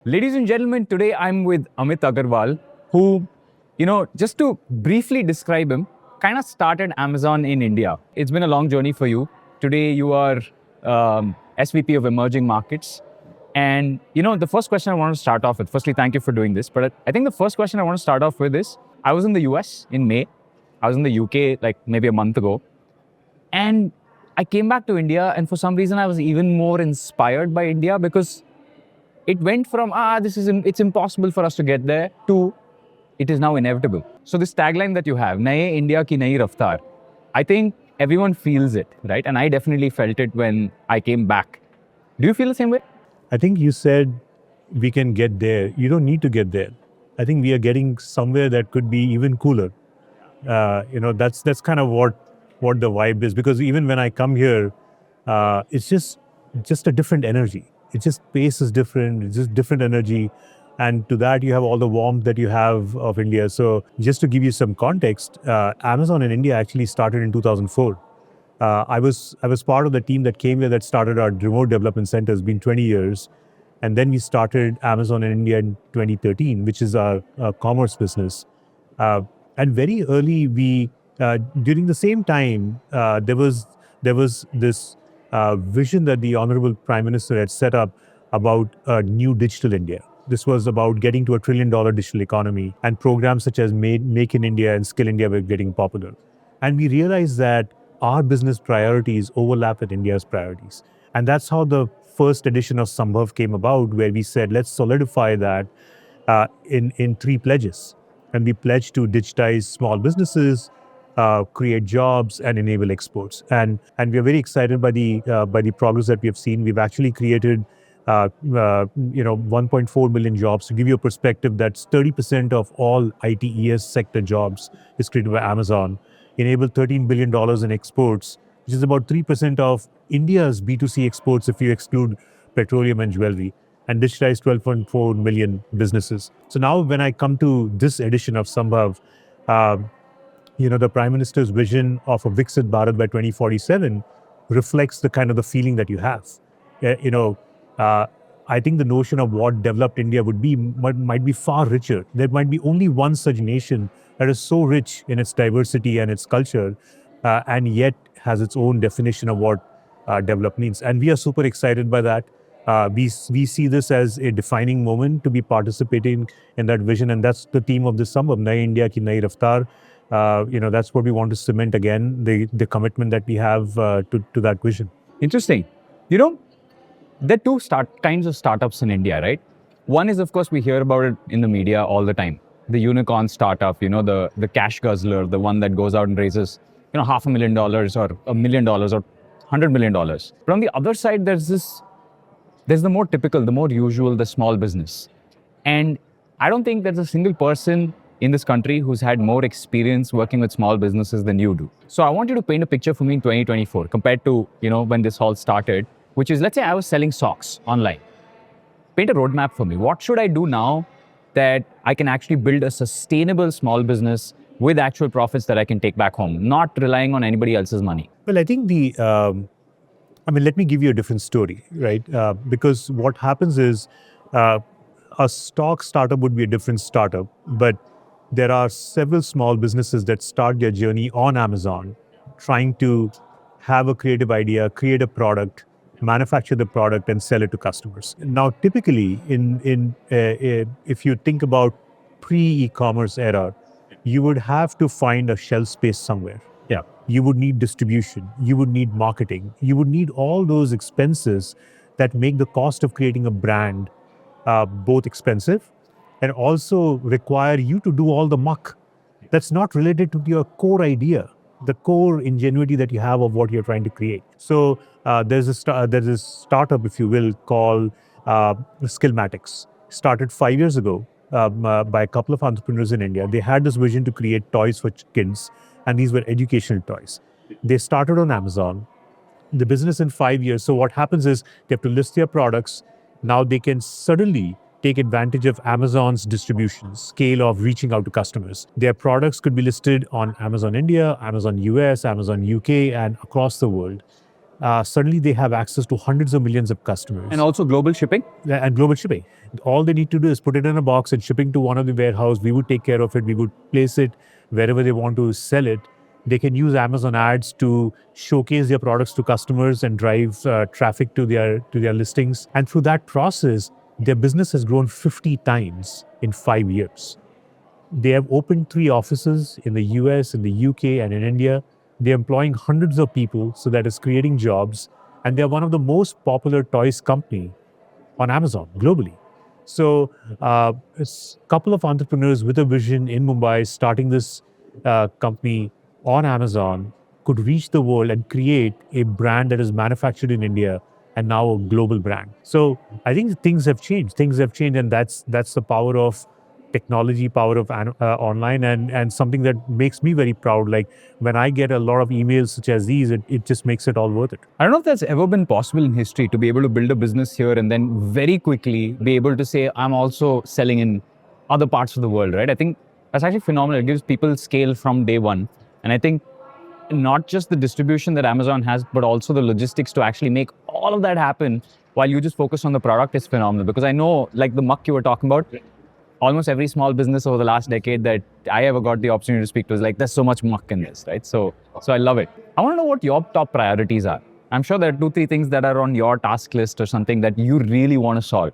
Ladies and gentlemen, today I'm with Amit Agarwal, who, just to briefly describe him, kind of started Amazon in India. It's been a long journey for you. Today you are SVP of Emerging Markets. And, the first question I want to start off with, firstly, thank you for doing this. But I think the first question I want to start off with is, I was in the US in May. I was in the UK like maybe a month ago. And I came back to India, and for some reason, I was even more inspired by India because it went from it's impossible for us to get there to it is now inevitable. So this tagline that you have, Naye India ki nayi raftar, I think everyone feels it, right? And I definitely felt it when I came back. Do you feel the same way? I think you said we can get there. You don't need to get there. I think we are getting somewhere that could be even cooler. That's kind of what the vibe is. Because even when I come here, it's just a different energy. It's just pace is different. It's just different energy, and to that you have all the warmth that you have of India. So just to give you some context, Amazon in India actually started in 2004. I was part of the team that came here that started our remote development center. It's been 20 years, and then we started Amazon in India in 2013, which is our commerce business. And very early, we during the same time there was this vision that the Honorable Prime Minister had set up about a new digital India. This was about getting to $1 trillion digital economy, and programs such as Make in India and Skill India were getting popular. And we realized that our business priorities overlap with India's priorities. And that's how the first edition of Sambhav came about, where we said, let's solidify that in three pledges. And we pledged to digitize small businesses, create jobs, and enable exports. And we are very excited by the progress that we have seen. We've actually created 1.4 million jobs. To give you a perspective, that's 30% of all ITES sector jobs is created by Amazon. Enabled $13 billion in exports, which is about 3% of India's B2C exports if you exclude petroleum and jewelry, and digitized 12.4 million businesses. So now when I come to this edition of Sambhav, the Prime Minister's vision of a Viksit Bharat by 2047 reflects the kind of the feeling that you have. I think the notion of what developed India would be might be far richer. There might be only one such nation that is so rich in its diversity and its culture, and yet has its own definition of what developed means. And we are super excited by that. We see this as a defining moment to be participating in that vision, and that's the theme of this Sambhav, Naye India ki nayi raftar. That's what we want to cement again, the commitment that we have to that vision. Interesting. There are two kinds of startups in India, right? One is, of course, we hear about it in the media all the time. The unicorn startup, the cash guzzler, the one that goes out and raises, $500,000 or $1 million or $100 million. But on the other side, there's the more typical, the more usual, the small business. And I don't think there's a single person in this country who's had more experience working with small businesses than you do. So I want you to paint a picture for me in 2024 compared to, when this all started, which is, let's say I was selling socks online. Paint a roadmap for me. What should I do now that I can actually build a sustainable small business with actual profits that I can take back home, not relying on anybody else's money? Well, I think let me give you a different story, right? Because what happens is a stock startup would be a different startup, but there are several small businesses that start their journey on Amazon, trying to have a creative idea, create a product, manufacture the product, and sell it to customers. Now, typically, if you think about pre-e-commerce era, you would have to find a shelf space somewhere. Yeah. You would need distribution. You would need marketing. You would need all those expenses that make the cost of creating a brand both expensive and also require you to do all the muck that's not related to your core idea, the core ingenuity that you have of what you're trying to create. So there's a startup, if you will, called Skillmatics. Started 5 years ago by a couple of entrepreneurs in India. They had this vision to create toys for kids, and these were educational toys. They started on Amazon. The business in 5 years. So what happens is they have to list their products. Now they can suddenly take advantage of Amazon's distribution scale of reaching out to customers. Their products could be listed on Amazon India, Amazon US, Amazon UK, and across the world. suddenly they have access to hundreds of millions of customers And also global shipping. and global shipping. All they need to do is put it in a box and shipping to one of the warehouse. We would take care of it. We would place it wherever they want to sell it. They can use Amazon ads to showcase their products to customers and drive traffic to their listings. And through that process, their business has grown 50 times in 5 years. They have opened 3 offices in the US, in the UK, and in India. They're employing hundreds of people, so that is creating jobs. And they're one of the most popular toys company on Amazon globally. So, a couple of entrepreneurs with a vision in Mumbai starting this company on Amazon could reach the world and create a brand that is manufactured in India and now a global brand. So, I think things have changed. Things have changed, and that's the power of technology, power of online, and something that makes me very proud. Like when I get a lot of emails such as these, it just makes it all worth it. I don't know if that's ever been possible in history to be able to build a business here and then very quickly be able to say, I'm also selling in other parts of the world, right? I think that's actually phenomenal. It gives people scale from day one. And I think not just the distribution that Amazon has, but also the logistics to actually make all of that happen while you just focus on the product is phenomenal. Because I know, like the muck you were talking about, almost every small business over the last decade that I ever got the opportunity to speak to is like, there's so much muck in this, right? So I love it. I want to know what your top priorities are. I'm sure there are 2-3 things that are on your task list or something that you really want to solve,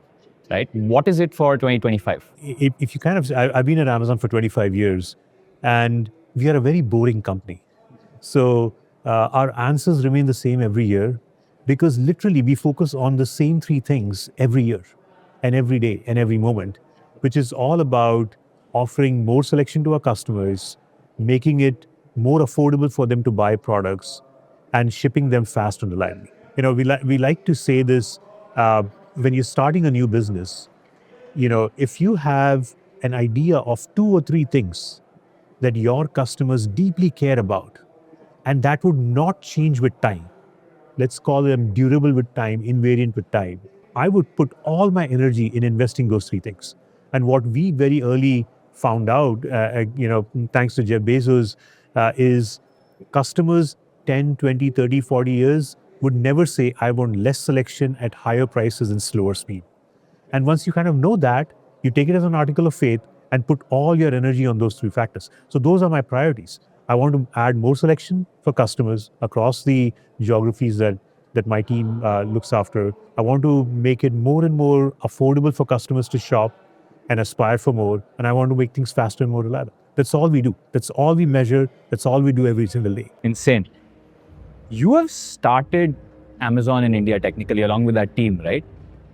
right? What is it for 2025? If you kind of, I've been at Amazon for 25 years, and we are a very boring company. So our answers remain the same every year, because literally we focus on the same 3 things every year and every day and every moment, which is all about offering more selection to our customers, making it more affordable for them to buy products, and shipping them fast and reliably. You know, we like to say this when you're starting a new business. You know, if you have an idea of 2 or 3 things that your customers deeply care about, and that would not change with time, let's call them durable with time, invariant with time, I would put all my energy in investing those 3 things. And what we very early found out, thanks to Jeff Bezos, is customers 10, 20, 30, 40 years would never say, I want less selection at higher prices and slower speed. And once you kind of know that, you take it as an article of faith and put all your energy on those 3 factors. So those are my priorities. I want to add more selection for customers across the geographies that my team looks after. I want to make it more and more affordable for customers to shop and aspire for more. And I want to make things faster and more reliable. That's all we do. That's all we measure. That's all we do every single day. Insane. You have started Amazon in India technically along with that team, right?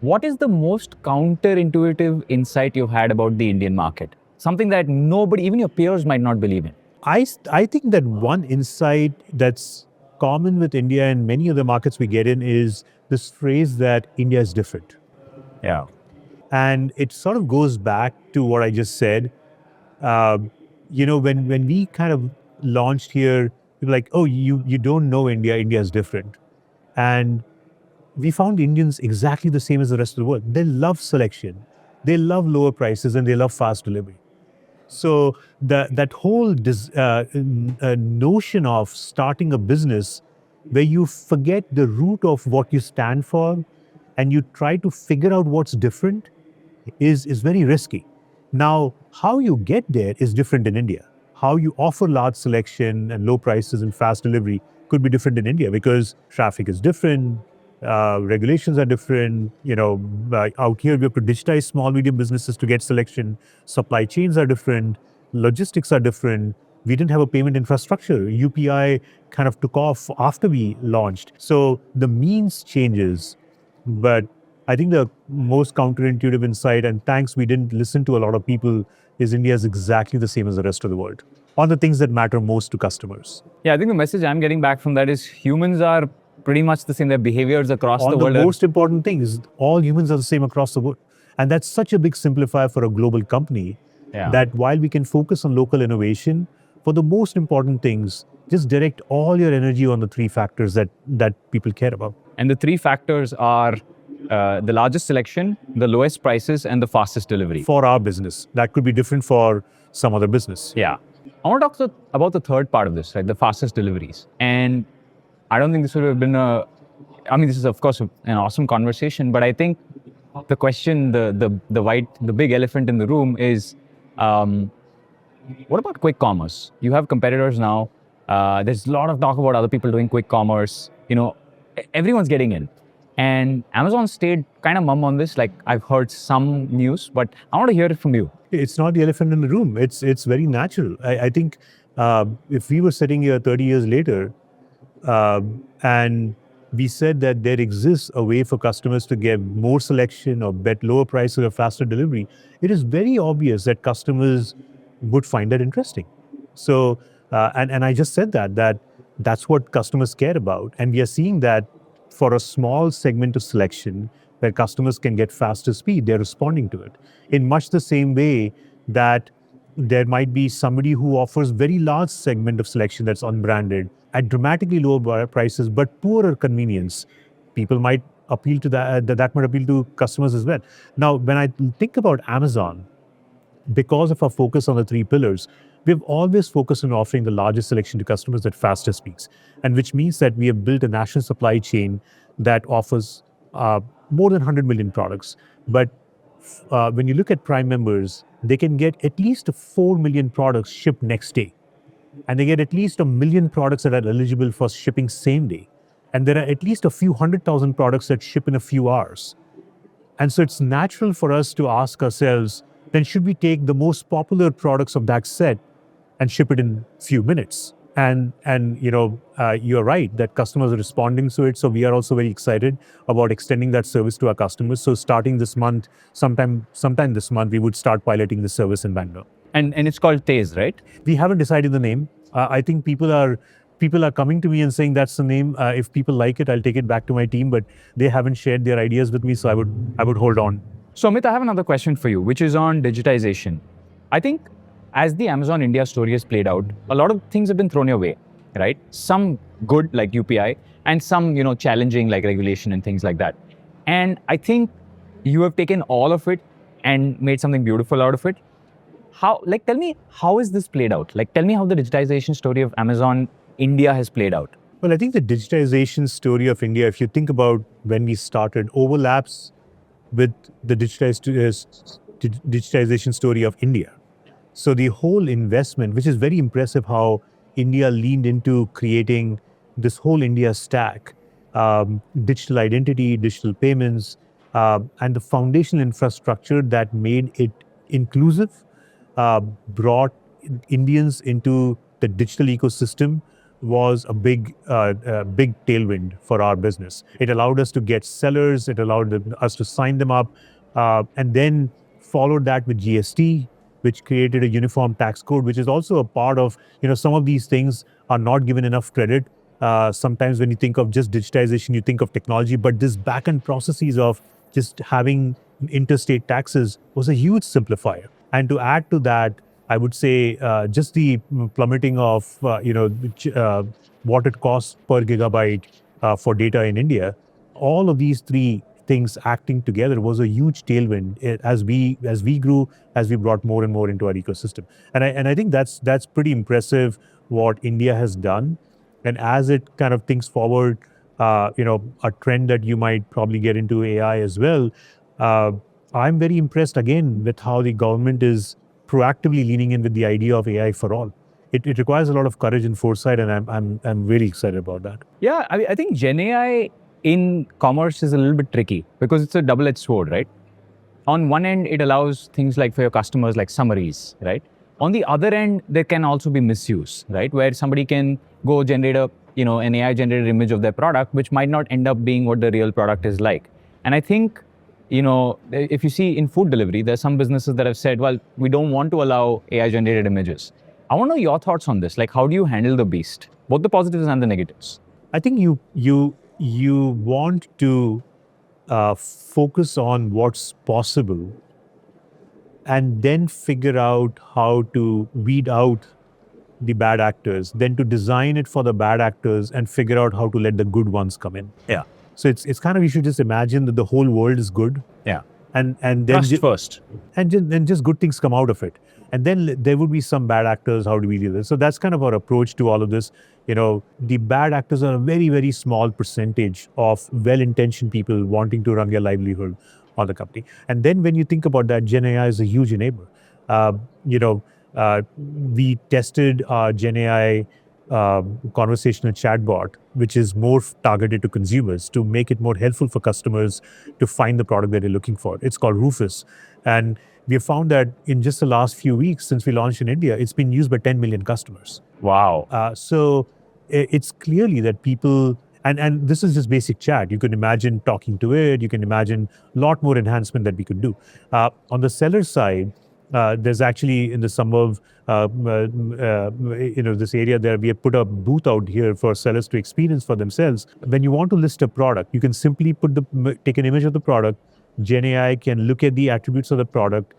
What is the most counterintuitive insight you've had about the Indian market? Something that nobody, even your peers, might not believe in. I think that one insight that's common with India and many other markets we get in is this phrase that India is different. Yeah. And it sort of goes back to what I just said. When we kind of launched here, people were like, oh, you don't know India, India is different. And we found Indians exactly the same as the rest of the world. They love selection, they love lower prices, and they love fast delivery. So that whole notion of starting a business where you forget the root of what you stand for and you try to figure out what's different is very risky. Now, how you get there is different in India. How you offer large selection and low prices and fast delivery could be different in India because traffic is different, regulations are different. Out here we have to digitize small, medium businesses to get selection. Supply chains are different. Logistics are different. We didn't have a payment infrastructure. UPI kind of took off after we launched. So the means changes, but I think the most counterintuitive insight, and thanks we didn't listen to a lot of people, is India is exactly the same as the rest of the world on the things that matter most to customers. Yeah, I think the message I'm getting back from that is humans are pretty much the same. Their behaviors across the world. The most important thing is all humans are the same across the world. And that's such a big simplifier for a global company that while we can focus on local innovation, for the most important things, just direct all your energy on the 3 factors that people care about. And the 3 factors are the largest selection, the lowest prices, and the fastest delivery. For our business. That could be different for some other business. Yeah. I want to talk about the third part of this, right? The fastest deliveries. And I don't think this would have been a I mean, this is of course an awesome conversation, but I think the question, the big elephant in the room is, what about quick commerce? You have competitors now. There's a lot of talk about other people doing quick commerce. Everyone's getting in. And Amazon stayed kind of mum on this. Like, I've heard some news, but I want to hear it from you. It's not the elephant in the room. It's very natural. I think if we were sitting here 30 years later, and we said that there exists a way for customers to get more selection or bet lower prices or faster delivery, it is very obvious that customers would find that interesting. So, and I just said that's what customers care about, and we are seeing that for a small segment of selection where customers can get faster speed, they're responding to it. In much the same way that there might be somebody who offers very large segment of selection that's unbranded at dramatically lower prices but poorer convenience. People might appeal to that might appeal to customers as well. Now, when I think about Amazon, because of our focus on the three pillars, we've always focused on offering the largest selection to customers at faster speeds, and which means that we have built a national supply chain that offers more than 100 million products. But when you look at Prime members, they can get at least 4 million products shipped next day. And they get at least 1 million products that are eligible for shipping same day. And there are at least a few 100,000 products that ship in a few hours. And so it's natural for us to ask ourselves, then should we take the most popular products of that set and ship it in a few minutes? And you're right that customers are responding to it. So we are also very excited about extending that service to our customers. So starting this month, sometime this month, we would start piloting the service in Bangalore. And it's called Tez, right? We haven't decided the name. I think people are coming to me and saying that's the name. If people like it, I'll take it back to my team. But they haven't shared their ideas with me, so I would hold on. So Amit, I have another question for you, which is on digitization. I think as the Amazon India story has played out, a lot of things have been thrown your way, right? Some good, like UPI, and some, challenging, like regulation and things like that. And I think you have taken all of it and made something beautiful out of it. Tell me, how is this played out? Tell me how the digitization story of Amazon India has played out. Well, I think the digitization story of India, if you think about when we started, overlaps with the digitization story of India. So the whole investment, which is very impressive how India leaned into creating this whole India stack, digital identity, digital payments, and the foundational infrastructure that made it inclusive, brought Indians into the digital ecosystem, was a big tailwind for our business. It allowed us to get sellers, it allowed us to sign them up, and then followed that with GST, which created a uniform tax code, which is also a part of, some of these things are not given enough credit. Sometimes when you think of just digitization, you think of technology, but this back-end processes of just having interstate taxes was a huge simplifier. And to add to that, I would say just the plummeting of what it costs per gigabyte for data in India, all of these three things acting together was a huge tailwind as we grew, as we brought more and more into our ecosystem. And I think that's pretty impressive what India has done. And as it kind of thinks forward, a trend that you might probably get into AI as well. I'm very impressed again with how the government is proactively leaning in with the idea of AI for all. It requires a lot of courage and foresight, and I'm really excited about that. Yeah, I think Gen AI in commerce is a little bit tricky because it's a double-edged sword, right? On one end, it allows things like for your customers, like summaries, right? On the other end, there can also be misuse, right? Where somebody can go generate an AI-generated image of their product, which might not end up being what the real product is like. And I think, if you see in food delivery, there's some businesses that have said, well, we don't want to allow AI-generated images. I want to know your thoughts on this. How do you handle the beast? Both the positives and the negatives. I think you want to focus on what's possible and then figure out how to weed out the bad actors, then to design it for the bad actors and figure out how to let the good ones come in. Yeah. So it's kind of, you should just imagine that the whole world is good. Yeah. And then Trust first. And then just good things come out of it. And then there would be some bad actors. How do we deal with it? So that's kind of our approach to all of this. The bad actors are a very, very small percentage of well-intentioned people wanting to run their livelihood on the company. And then when you think about that, Gen AI is a huge enabler. Uh, you know, we tested our Gen AI conversational chatbot, which is more targeted to consumers to make it more helpful for customers to find the product that they're looking for. It's called Rufus. And we have found that in just the last few weeks since we launched in India, it's been used by 10 million customers. Wow. So it's clearly that people, and this is just basic chat. You can imagine talking to it. You can imagine a lot more enhancement that we could do. On the seller side, there's actually in the Sambhav, this area there, we have put a booth out here for sellers to experience for themselves. When you want to list a product, you can simply take an image of the product. Gen AI can look at the attributes of the product,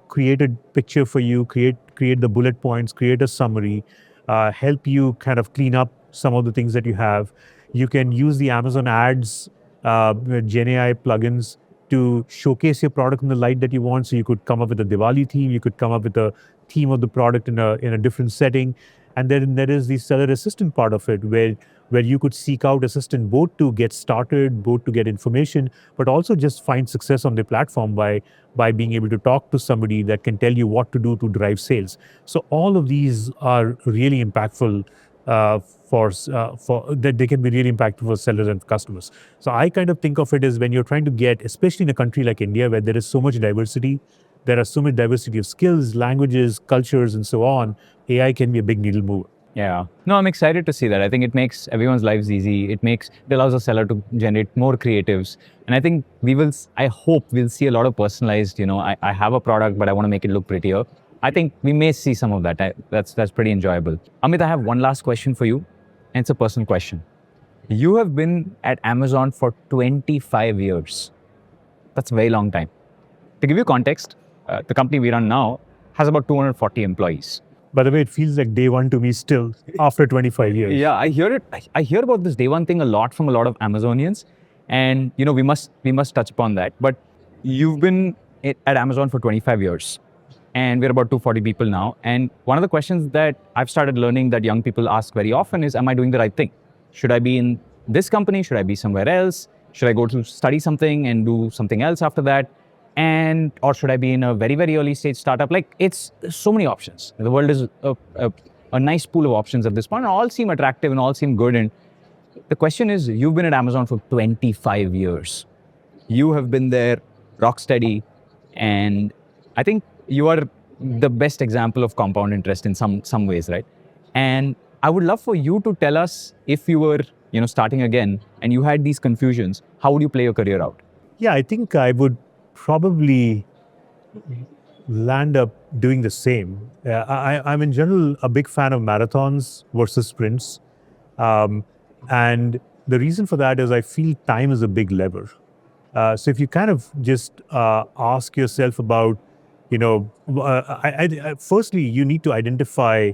create a picture for you, create the bullet points, create a summary, help you kind of clean up some of the things that you have. You can use the Amazon Ads Gen AI plugins to showcase your product in the light that you want. So you could come up with a Diwali theme, you could come up with a theme of the product in a different setting. And then there is the seller assistant part of it where you could seek out assistant both to get started, both to get information, but also just find success on the platform by being able to talk to somebody that can tell you what to do to drive sales. So all of these are really impactful for that they can be really impactful for sellers and customers. So I kind of think of it as when you're trying to get, especially in a country like India where there is so much diversity, there are so much diversity of skills, languages, cultures, and so on, AI can be a big needle mover. Yeah. No, I'm excited to see that. I think it makes everyone's lives easy. It allows a seller to generate more creatives. And I think I hope we'll see a lot of personalized, I have a product, but I want to make it look prettier. I think we may see some of that. That's pretty enjoyable. Amit, I have one last question for you, and it's a personal question. You have been at Amazon for 25 years. That's a very long time. To give you context, the company we run now has about 240 employees. By the way, it feels like day one to me still after 25 years. Yeah, I hear it. I hear about this day one thing a lot from a lot of Amazonians, and we must touch upon that. But you've been at Amazon for 25 years, and we're about 240 people now. And one of the questions that I've started learning that young people ask very often is, am I doing the right thing? Should I be in this company? Should I be somewhere else? Should I go to study something and do something else after that? Or should I be in a very, very early stage startup? There's so many options. The world is a nice pool of options at this point. And all seem attractive and all seem good. And the question is, you've been at Amazon for 25 years. You have been there rock steady. And I think you are the best example of compound interest in some ways, right? And I would love for you to tell us, if you were starting again and you had these confusions, how would you play your career out? Yeah, I think I would probably land up doing the same. I'm in general a big fan of marathons versus sprints. And the reason for that is I feel time is a big lever. So if you kind of just ask yourself about, firstly, you need to identify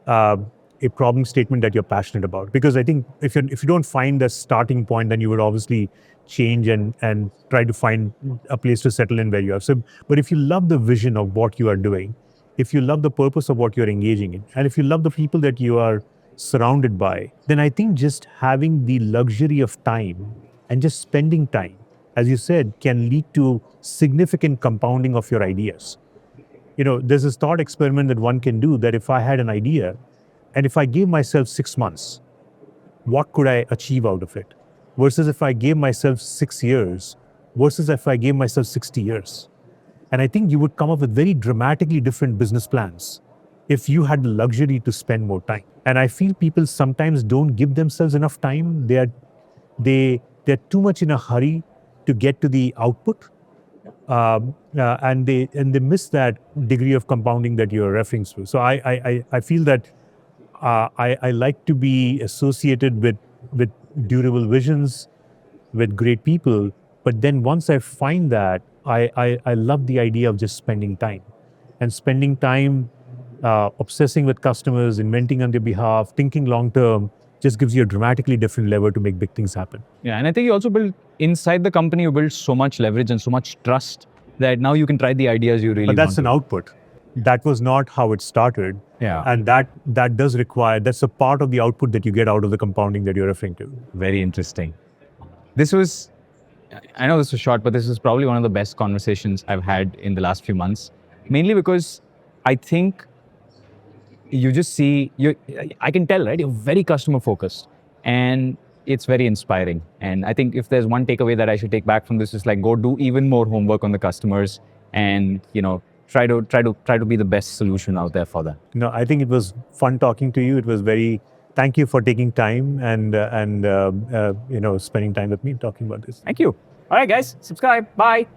a problem statement that you're passionate about. Because I think if you don't find the starting point, then you would obviously change and try to find a place to settle in where you are. So, but if you love the vision of what you are doing, if you love the purpose of what you're engaging in, and if you love the people that you are surrounded by, then I think just having the luxury of time and just spending time, as you said, can lead to significant compounding of your ideas. There's this thought experiment that one can do that if I had an idea and if I gave myself 6 months, what could I achieve out of it? Versus if I gave myself 6 years, versus if I gave myself 60 years. And I think you would come up with very dramatically different business plans if you had the luxury to spend more time. And I feel people sometimes don't give themselves enough time. They're too much in a hurry to get to the output. And they miss that degree of compounding that you're referring to. So I feel that I like to be associated with durable visions, with great people. But then once I find that, I love the idea of just spending time. And spending time obsessing with customers, inventing on their behalf, thinking long term, just gives you a dramatically different lever to make big things happen. Yeah, and I think you also build, inside the company, you build so much leverage and so much trust that now you can try the ideas you really want. But that's an output. That was not how it started. Yeah. And that does require, that's a part of the output that you get out of the compounding that you're referring to. Very interesting. This was, I know this was short, but this was probably one of the best conversations I've had in the last few months. Mainly because I think you just see, I can tell, right? You're very customer focused and it's very inspiring. And I think if there's one takeaway that I should take back from this is like, go do even more homework on the customers and, try to be the best solution out there for them. No, I think it was fun talking to you. It was very, thank you for taking time and spending time with me talking about this. Thank you. All right, guys, subscribe. Bye.